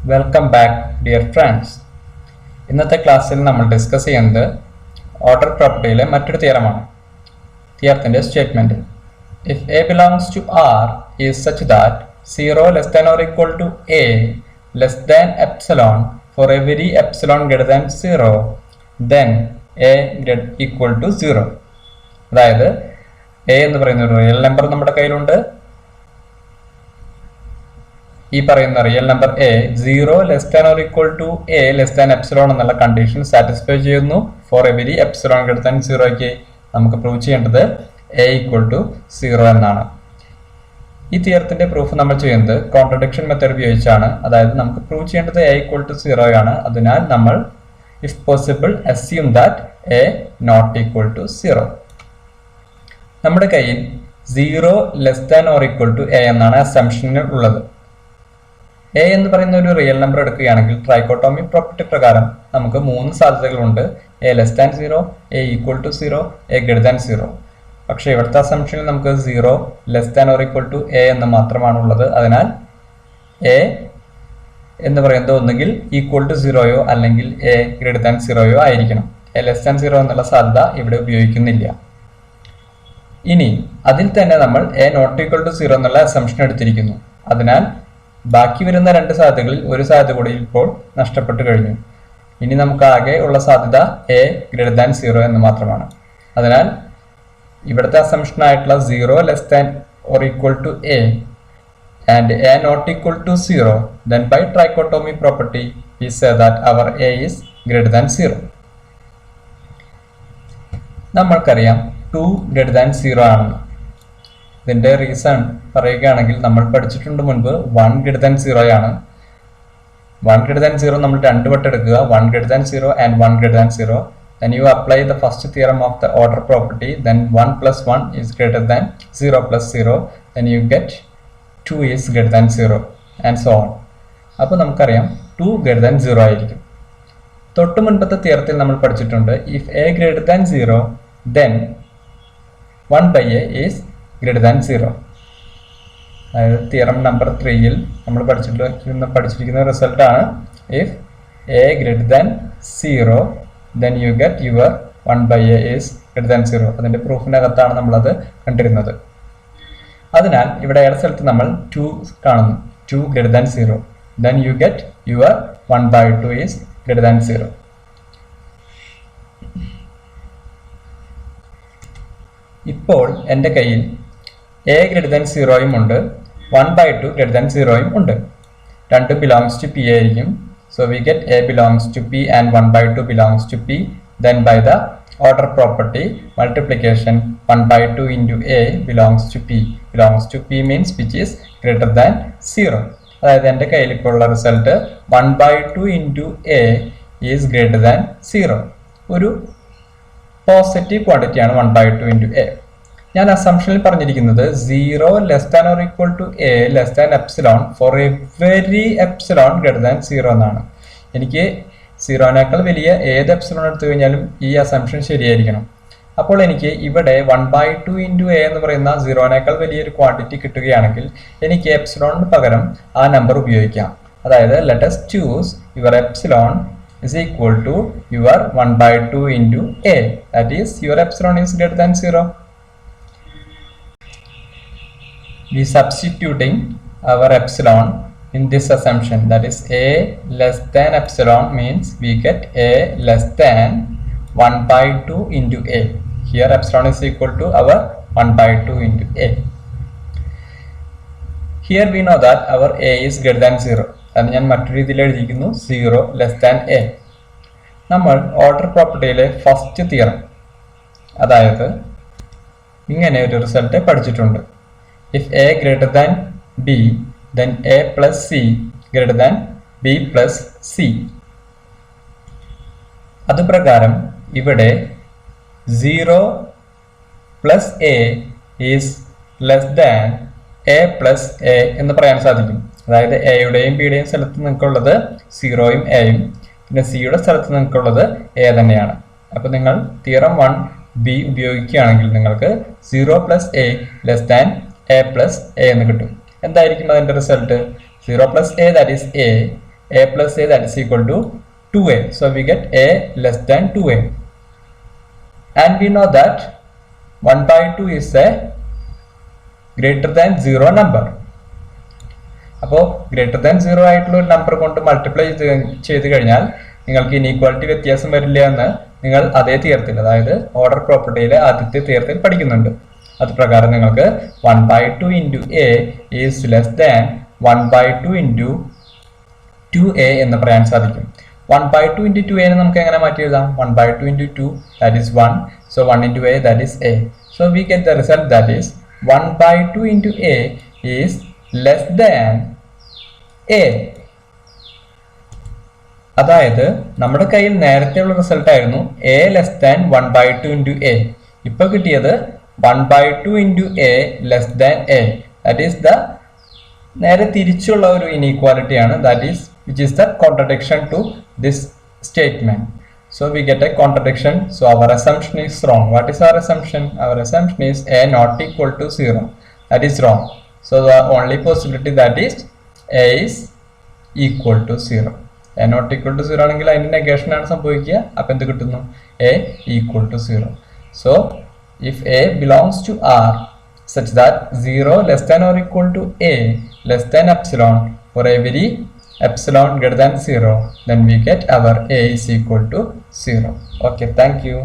Welcome back dear friends. ഇന്നത്തെ ക്ലാസ്സിൽ നമ്മൾ ഡിസ്കസ് ചെയ്യുന്നത് ഓർഡർ പ്രോപ്പർട്ടിയിലെ മറ്റൊരു തിയറമാണ്. തിയറത്തിന്റെ statement: if a belongs to R is such that 0 less than or equal to A less than epsilon for every epsilon greater than 0 then a equal to 0. അതായത് A എന്ന് പറയുന്ന ഒരു റിയൽ നമ്പർ നമ്മുടെ കയ്യിലുണ്ട്. ഈ പറയുന്ന real number a 0 less than or equal to A less than epsilon എന്നുള്ള condition satisfy ചെയ്യുന്നു. For every epsilon greater than 0ക്ക് നമുക്ക് പ്രൂവ് ചെയ്യേണ്ടത് എ ഈക്വൽ ടു 0 എന്നാണ്. ഈ തിയറത്തിന്റെ പ്രൂഫ് നമ്മൾ ചെയ്യുന്നത് കോൺട്രഡിക്ഷൻ മെത്തേഡ് ഉപയോഗിച്ചാണ്. അതായത് നമുക്ക് പ്രൂവ് ചെയ്യേണ്ടത് എ ഈക്വൽ ടു 0 ആണ്. അതിനാൽ നമ്മൾ if possible assume that A not equal to 0. നമ്മുടെ കയ്യിൽ 0 less than or equal to A എന്നാണ് അസംഷനിൽ ഉള്ളത്. എ എന്ന് പറയുന്ന ഒരു റിയൽ നമ്പർ എടുക്കുകയാണെങ്കിൽ ട്രൈക്കോട്ടോമി പ്രോപ്പർട്ടി പ്രകാരം നമുക്ക് 3 സാധ്യതകളുണ്ട്: A less than 0, A equal to 0, A greater than 0. പക്ഷേ ഇവിടുത്തെ അസംഷനിൽ നമുക്ക് 0 less than or equal to A എന്ന് മാത്രമാണ് ഉള്ളത്. അതിനാൽ എ എന്ന് പറയുന്നത് ഒന്നുകിൽ ഈക്വൽ ടു 0യോ അല്ലെങ്കിൽ എ ഗ്രേറ്റർ ദാൻ 0യോ ആയിരിക്കണം. എ ലെസ് ദാൻ 0 എന്നുള്ള സാധ്യത ഇവിടെ ഉപയോഗിക്കുന്നില്ല. ഇനി അതിൽ തന്നെ നമ്മൾ എ നോട്ട് ഈക്വൽ ടു 0 എന്നുള്ള അസംഷൻ എടുത്തിരിക്കുന്നു. അതിനാൽ ബാക്കി വരുന്ന 2 സാധ്യതകളിൽ ഒരു സാധ്യത കൂടി ഇപ്പോൾ നഷ്ടപ്പെട്ടു കഴിഞ്ഞു. ഇനി നമുക്ക് ആകെ ഉള്ള സാധ്യത എ ഗ്രേറ്റർ ദാൻ 0 എന്ന് മാത്രമാണ്. അതിനാൽ ഇവിടുത്തെ അസംഷൻ ആയിട്ടുള്ള 0 less than or equal to A and A not equal to 0, then by trichotomy property we say that our a is greater than 0. നമ്മൾക്കറിയാം 2 greater than 0 ആണെന്ന്. ഇതിന്റെ റീസൺ പറയുകയാണെങ്കിൽ നമ്മൾ പഠിച്ചിട്ടുണ്ട് മുൻപ് 1 greater than 0 ആണ്. 1 greater than 0 നമ്മൾ 2 വട്ടം എടുക്കുക, 1 greater than 0 and 1 greater than 0. Then you apply the first theorem of the order property. Then 1 plus 1 is greater than 0 plus 0. Then you get 2 is greater than 0 and so on. അപ്പോൾ നമുക്കറിയാം 2 greater than 0 ആയിരിക്കും. തൊട്ട് മുൻപത്തെ തിയറത്തിൽ നമ്മൾ പഠിച്ചിട്ടുണ്ട് if a greater than 0 then 1 by a is greater than 0. അതായത് theorem number 3ൽ നമ്മൾ പഠിച്ചിരിക്കുന്ന റിസൾട്ടാണ് if a greater than 0 then you get your 1 by a is greater than 0. അതിന്റെ പ്രൂഫിനകത്താണ് നമ്മളത് കണ്ടിരുന്നത്. അതിനാൽ ഇവിടെ ഏറെ സ്ഥലത്ത് നമ്മൾ 2 കാണുന്നു, 2 greater than 0. then you get your 1 by 2 is greater than 0. ഇപ്പോൾ എൻ്റെ കയ്യിൽ a greater than 0യും ഉണ്ട്, 1 by 2 greater than 0യും ഉണ്ട്. 2 belongs to p ആയിരിക്കും. So we get a belongs to p and 1 by 2 belongs to p. Then by the order property multiplication 1 by 2 into a belongs to p. Belongs to p means which is greater than 0. അതായത് എൻ്റെ കയ്യിൽ ഇപ്പോൾ ഉള്ള result 1 by 2 into a is greater than 0. ഒരു positive quantity ആണ് 1 by 2 into a. ഞാൻ അസംഷനിൽ പറഞ്ഞിരിക്കുന്നത് 0 less than or equal to A less than epsilon for every epsilon greater than 0 എന്നാണ്. എനിക്ക് 0നേക്കാൾ വലിയ ഏത് എപ്സിലോൺ എടുത്തു കഴിഞ്ഞാലും ഈ അസംഷൻ ശരിയായിരിക്കണം. അപ്പോൾ എനിക്ക് ഇവിടെ 1 by 2 into a എന്ന് പറയുന്ന 0നേക്കാൾ വലിയൊരു ക്വാണ്ടിറ്റി കിട്ടുകയാണെങ്കിൽ എനിക്ക് എപ്സിലോണിന് പകരം ആ നമ്പർ ഉപയോഗിക്കാം. അതായത് let us choose your epsilon is equal to your 1 by 2 into a. That is your epsilon is greater than 0. We substituting our epsilon in this assumption, that is a less than epsilon means we get a less than 1 by 2 into a. Here epsilon is equal to our 1 by 2 into a. Here we know that our a is greater than 0. അത് ഞാൻ മറ്റൊരു രീതിയിൽ എഴുതിയിരിക്കുന്നു 0 less than a. നമ്മൾ order പ്രോപ്പർട്ടിയിലെ first theorem, അതായത് ഇങ്ങനെ ഒരു result പഠിച്ചിട്ടുണ്ട്: if a greater than b then a plus c greater than b plus c. അതുപ്രകാരം ഇവിടെ 0 plus a is less than a plus a എന്ന് പറയാൻ സാധിക്കും. അതായത് എയുടെയും ബിയുടെയും സ്ഥലത്ത് നിങ്ങൾക്കുള്ളത് 0യും എയും, പിന്നെ സിയുടെ സ്ഥലത്ത് നിങ്ങൾക്കുള്ളത് എ തന്നെയാണ്. അപ്പോൾ നിങ്ങൾ തിയറം 1b ഉപയോഗിക്കുകയാണെങ്കിൽ നിങ്ങൾക്ക് 0 plus a less than a plus a എന്ന് കിട്ടും. എന്തായിരിക്കും അതിന്റെ result? 0 plus a that is a a plus a, that is equal to 2a. So we get a less than 2a. And we know that 1 by 2 is a greater than 0 number. അപ്പോൾ greater than 0 ആയിട്ടുള്ള ഒരു number കൊണ്ട് multiply ചെയ്ത് കഴിഞ്ഞാൽ നിങ്ങൾക്ക് inequality വ്യത്യാസം വരില്ല എന്ന് നിങ്ങൾ അതേ തിയറത്തിൽ, അതായത് ഓർഡർ പ്രോപ്പർട്ടിയിലെ ആദ്യത്തെ തിയറത്തിൽ പഠിക്കുന്നുണ്ട്. അത് പ്രകാരം നിങ്ങൾക്ക് 1 by 2 into a is less than 1 by 2 into 2a എന്ന് പറയാൻ സാധിക്കും. 1 by 2 into 2a നമുക്ക് എങ്ങനെ മാറ്റി എഴുതാം? 1 by 2 into 2, that is 1. So 1 into a, that is a. So we get the result, that is 1 by 2 into a is less than a. അതായത് നമ്മുടെ കയ്യിൽ നേരത്തെയുള്ള റിസൾട്ട് ആയിരുന്നു a less than 1 by 2 into a. ഇപ്പൊ കിട്ടിയത് 1 by 2 into a less than a. That is the നേരെ തിരിച്ചുള്ള ഒരു ഇനീക്വാലിറ്റി ആണ്. That is which is the contradiction to this statement. So we get a contradiction. So our assumption is wrong. What is our assumption? Our assumption is a not equal to 0. That is wrong. So the only possibility, that is a is equal to 0. a not equal to 0 ആണെങ്കിൽ അതിന്റെ negation ആണ് സംഭവിക്കുക. അപ്പൊ എന്ത് കിട്ടുന്നു? a equal to 0. So if a belongs to R such that 0 less than or equal to a less than epsilon for every epsilon greater than 0, then we get our a is equal to 0. Okay, thank you.